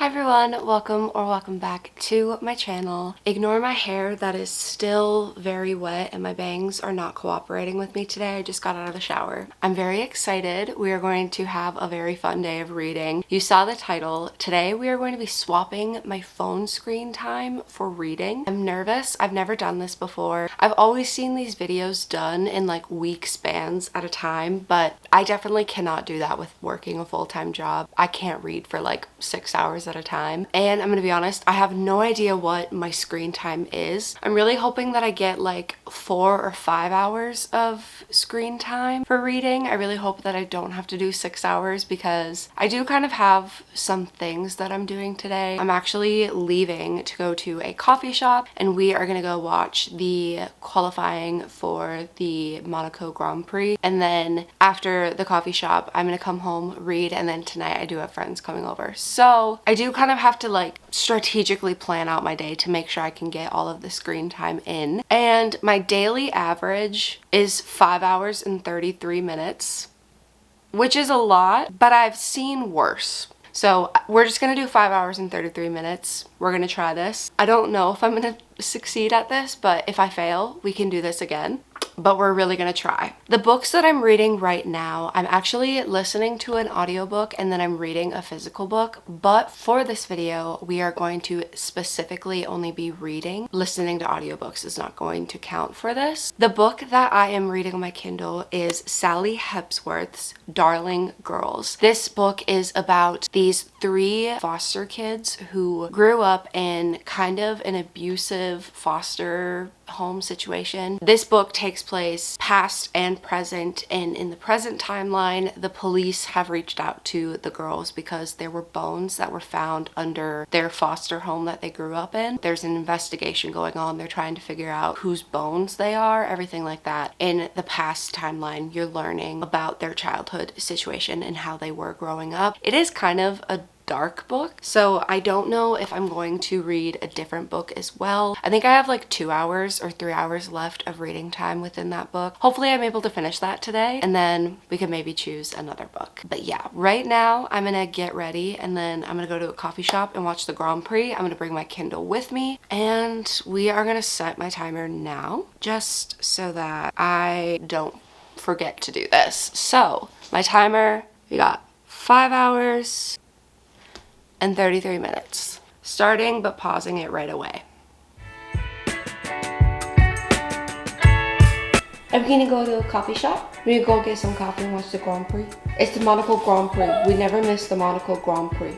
Hi everyone, welcome back to my channel. Ignore my hair that is still very wet and my bangs are not cooperating with me today. I just got out of the shower. I'm very excited. We are going to have a very fun day of reading. You saw the title. Today we are going to be swapping my phone screen time for reading. I'm nervous. I've never done this before. I've always seen these videos done in like week spans at a time, but I definitely cannot do that with working a full-time job. I can't read for like 6 hours at a time. And I'm gonna be honest, I have no idea what my screen time is. I'm really hoping that I get like 4 or 5 hours of screen time for reading. I really hope that I don't have to do 6 hours because I do kind of have some things that I'm doing today. I'm actually leaving to go to a coffee shop and we are gonna go watch the qualifying for the Monaco Grand Prix. And then after the coffee shop, I'm gonna come home, read, and then tonight I do have friends coming over. So I do kind of have to like strategically plan out my day to make sure I can get all of the screen time in. And my daily average is 5 hours and 33 minutes, which is a lot, but I've seen worse. So we're just gonna do 5 hours and 33 minutes. We're gonna try this. I don't know if I'm gonna succeed at this, but if I fail, we can do this again. But we're really gonna try. The books that I'm reading right now, I'm actually listening to an audiobook and then I'm reading a physical book. But for this video, we are going to specifically only be reading. Listening to audiobooks is not going to count for this. The book that I am reading on my Kindle is Sally Hepsworth's Darling Girls. This book is about these 3 foster kids who grew up in kind of an abusive foster home situation. This book takes place past and present, and in the present timeline, the police have reached out to the girls because there were bones that were found under their foster home that they grew up in. There's an investigation going on. They're trying to figure out whose bones they are, everything like that. In the past timeline, you're learning about their childhood situation and how they were growing up. It is kind of a dark book, so I don't know if I'm going to read a different book as well. I think I have like 2 hours or 3 hours left of reading time within that book. Hopefully I'm able to finish that today and then we can maybe choose another book. But yeah, right now I'm gonna get ready and then I'm gonna go to a coffee shop and watch the Grand Prix. I'm gonna bring my Kindle with me and we are gonna set my timer now just so that I don't forget to do this. So my timer, we got 5 hours and 33 minutes. Starting but pausing it right away. I'm gonna go to a coffee shop. We're gonna go get some coffee and watch the Grand Prix. It's the Monaco Grand Prix. We never miss the Monaco Grand Prix.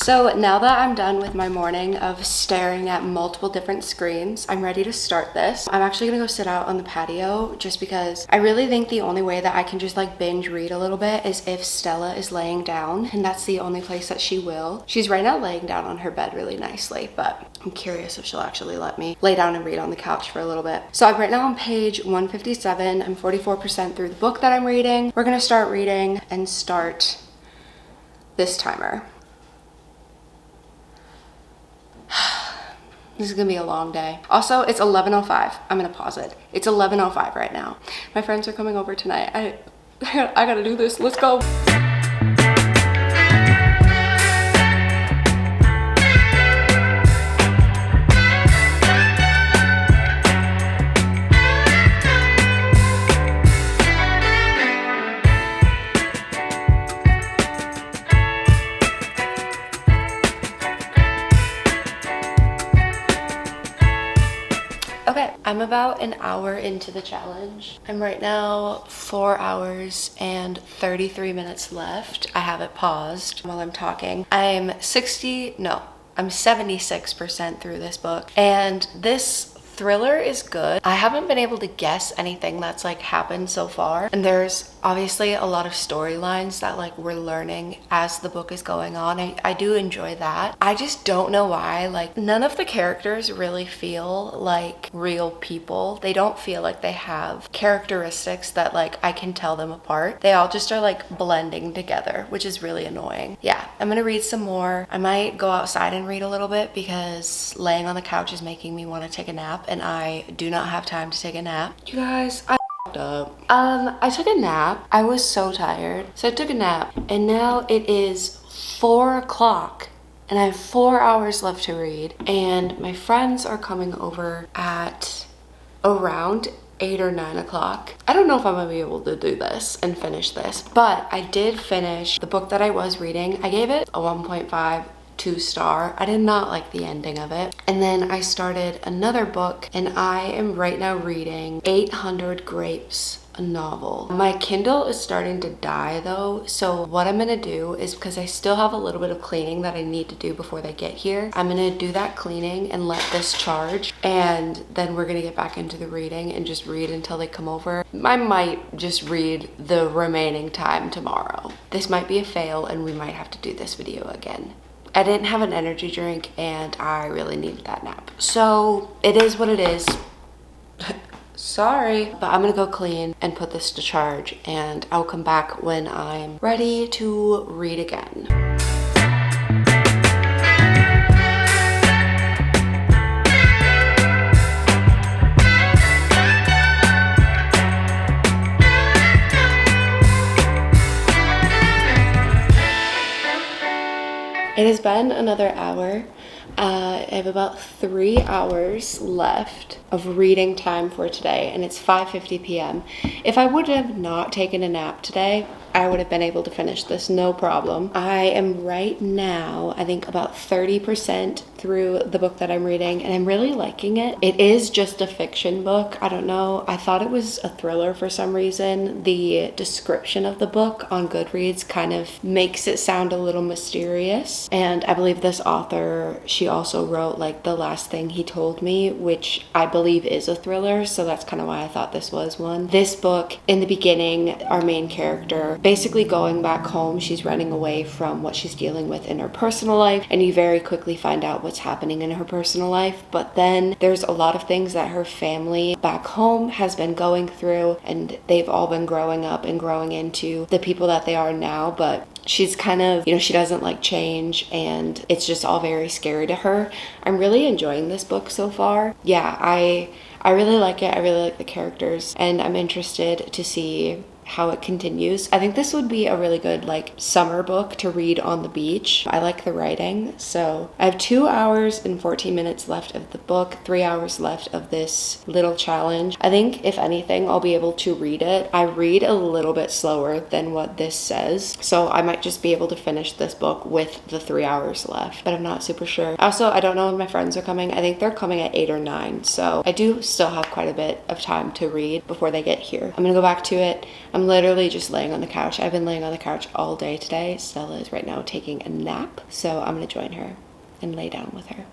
So now that I'm done with my morning of staring at multiple different screens, I'm ready to start this. I'm actually gonna go sit out on the patio just because I really think the only way that I can just like binge read a little bit is if Stella is laying down, and that's the only place that she will. She's right now laying down on her bed really nicely, but I'm curious if she'll actually let me lay down and read on the couch for a little bit. So I'm right now on page 157. I'm 44% through the book that I'm reading. We're gonna start reading and start this timer. This is gonna be a long day. Also, it's 11:05. I'm gonna pause it. It's 11:05 right now. My friends are coming over tonight. I gotta do this. Let's go. Okay, I'm about an hour into the challenge. I'm right now 4 hours and 33 minutes left. I have it paused while I'm talking. I'm I'm 76% through this book, and this thriller is good. I haven't been able to guess anything that's like happened so far, and there's obviously a lot of storylines that like we're learning as the book is going on. I do enjoy that. I just don't know why like none of the characters really feel like real people. They don't feel like they have characteristics that like I can tell them apart. They all just are like blending together, which is really annoying. Yeah, I'm gonna read some more. I might go outside and read a little bit because laying on the couch is making me want to take a nap, and I do not have time to take a nap. You guys, up. I took a nap. I was so tired. So I took a nap, and now it is 4 o'clock and I have 4 hours left to read. And my friends are coming over at around 8 or 9 o'clock. I don't know if I'm gonna be able to do this and finish this, but I did finish the book that I was reading. I gave it a 1.5 2-star. I did not like the ending of it. And then I started another book, and I am right now reading 800 Grapes, a novel. My Kindle is starting to die though, so what I'm gonna do is, because I still have a little bit of cleaning that I need to do before they get here, I'm gonna do that cleaning and let this charge, and then we're gonna get back into the reading and just read until they come over. I might just read the remaining time tomorrow. This might be a fail, and we might have to do this video again. I didn't have an energy drink, and I really needed that nap. So it is what it is. Sorry, but I'm gonna go clean and put this to charge, and I'll come back when I'm ready to read again. It has been another hour. I have about 3 hours left of reading time for today, and it's 5:50 p.m. If I would have not taken a nap today, I would have been able to finish this no problem. I am right now, I think about 30% through the book that I'm reading, and I'm really liking it. It is just a fiction book. I don't know. I thought it was a thriller for some reason. The description of the book on Goodreads kind of makes it sound a little mysterious. And I believe this author, she also wrote like The Last Thing He Told Me, which I believe is a thriller. So that's kind of why I thought this was one. This book, in the beginning, our main character, basically going back home, she's running away from what she's dealing with in her personal life, and you very quickly find out what's happening in her personal life. But then there's a lot of things that her family back home has been going through, and they've all been growing up and growing into the people that they are now. But she's kind of, you know, she doesn't like change, and it's just all very scary to her. I'm really enjoying this book so far. Yeah, I really like it. I really like the characters, and I'm interested to see how it continues. I think this would be a really good like summer book to read on the beach. I like the writing. So I have 2 hours and 14 minutes left of the book, 3 hours left of this little challenge. I think if anything, I'll be able to read it. I read a little bit slower than what this says, so I might just be able to finish this book with the 3 hours left, but I'm not super sure. Also, I don't know when my friends are coming. I think they're coming at 8 or 9, so I do still have quite a bit of time to read before they get here. I'm gonna go back to it. I'm literally just laying on the couch. I've been laying on the couch all day today. Stella is right now taking a nap, so I'm gonna join her and lay down with her.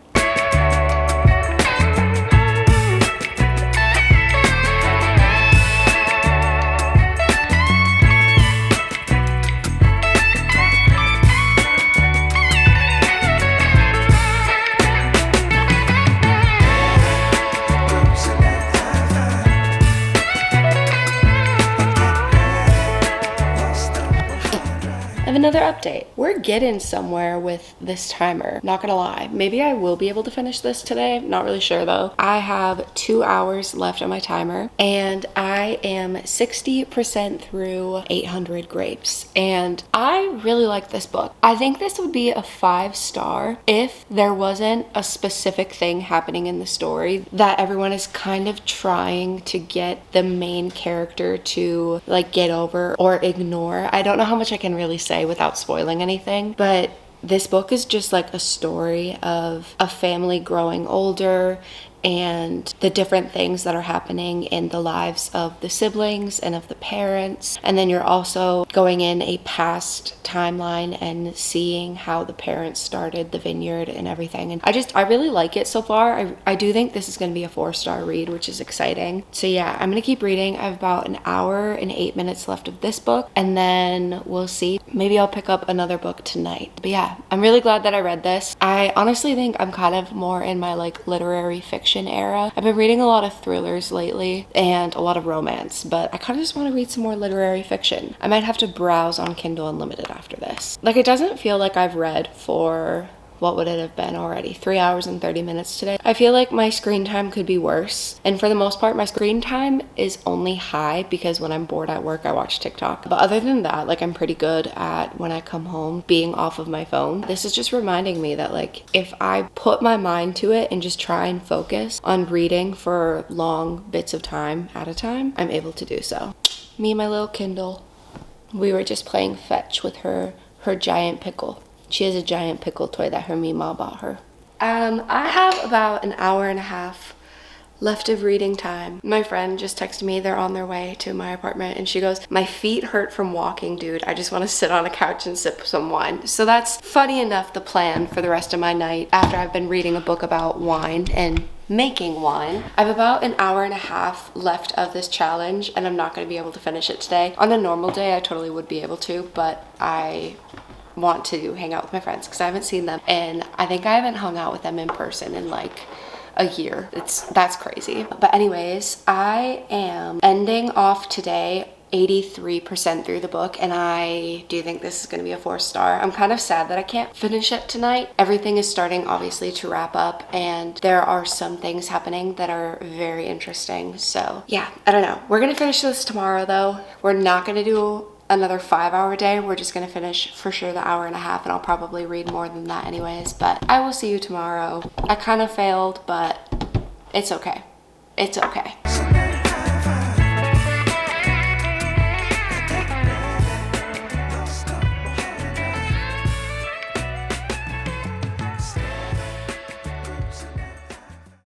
Another update. We're getting somewhere with this timer. Not gonna lie. Maybe I will be able to finish this today. Not really sure though. I have 2 hours left on my timer, and I am 60% through 800 Grapes. And I really like this book. I think this would be a 5-star if there wasn't a specific thing happening in the story that everyone is kind of trying to get the main character to like get over or ignore. I don't know how much I can really say without spoiling anything, but this book is just like a story of a family growing older and the different things that are happening in the lives of the siblings and of the parents. And then you're also going in a past timeline and seeing how the parents started the vineyard and everything. And I really like it so far. I do think this is going to be a 4-star read, which is exciting. So yeah, I'm going to keep reading. I have about an hour and 8 minutes left of this book, and then we'll see. Maybe I'll pick up another book tonight. But yeah, I'm really glad that I read this. I honestly think I'm kind of more in my like literary fiction era. I've been reading a lot of thrillers lately and a lot of romance, but I kind of just want to read some more literary fiction. I might have to browse on Kindle Unlimited after this. Like, it doesn't feel like I've read for, what would it have been already? 3 hours and 30 minutes today. I feel like my screen time could be worse. And for the most part, my screen time is only high because when I'm bored at work, I watch TikTok. But other than that, like, I'm pretty good at when I come home being off of my phone. This is just reminding me that like, if I put my mind to it and just try and focus on reading for long bits of time at a time, I'm able to do so. Me and my little Kindle. We were just playing fetch with her giant pickle. She has a giant pickle toy that her Meemaw bought her. I have about an hour and a half left of reading time. My friend just texted me, they're on their way to my apartment, and she goes, "My feet hurt from walking, dude. I just want to sit on a couch and sip some wine." So that's funny enough the plan for the rest of my night after I've been reading a book about wine and making wine. I have about an hour and a half left of this challenge, and I'm not going to be able to finish it today. On a normal day, I totally would be able to, but I want to hang out with my friends because I haven't seen them, and I think I haven't hung out with them in person in like a year. That's crazy. But anyways, I am ending off today 83% through the book, and I do think this is going to be a 4-star. I'm kind of sad that I can't finish it tonight. Everything is starting obviously to wrap up, and there are some things happening that are very interesting. So yeah, I don't know. We're gonna finish this tomorrow though. We're not gonna do another 5-hour day. We're just gonna finish for sure the hour and a half, and I'll probably read more than that anyways. But I will see you tomorrow. I kind of failed, but it's okay. It's okay.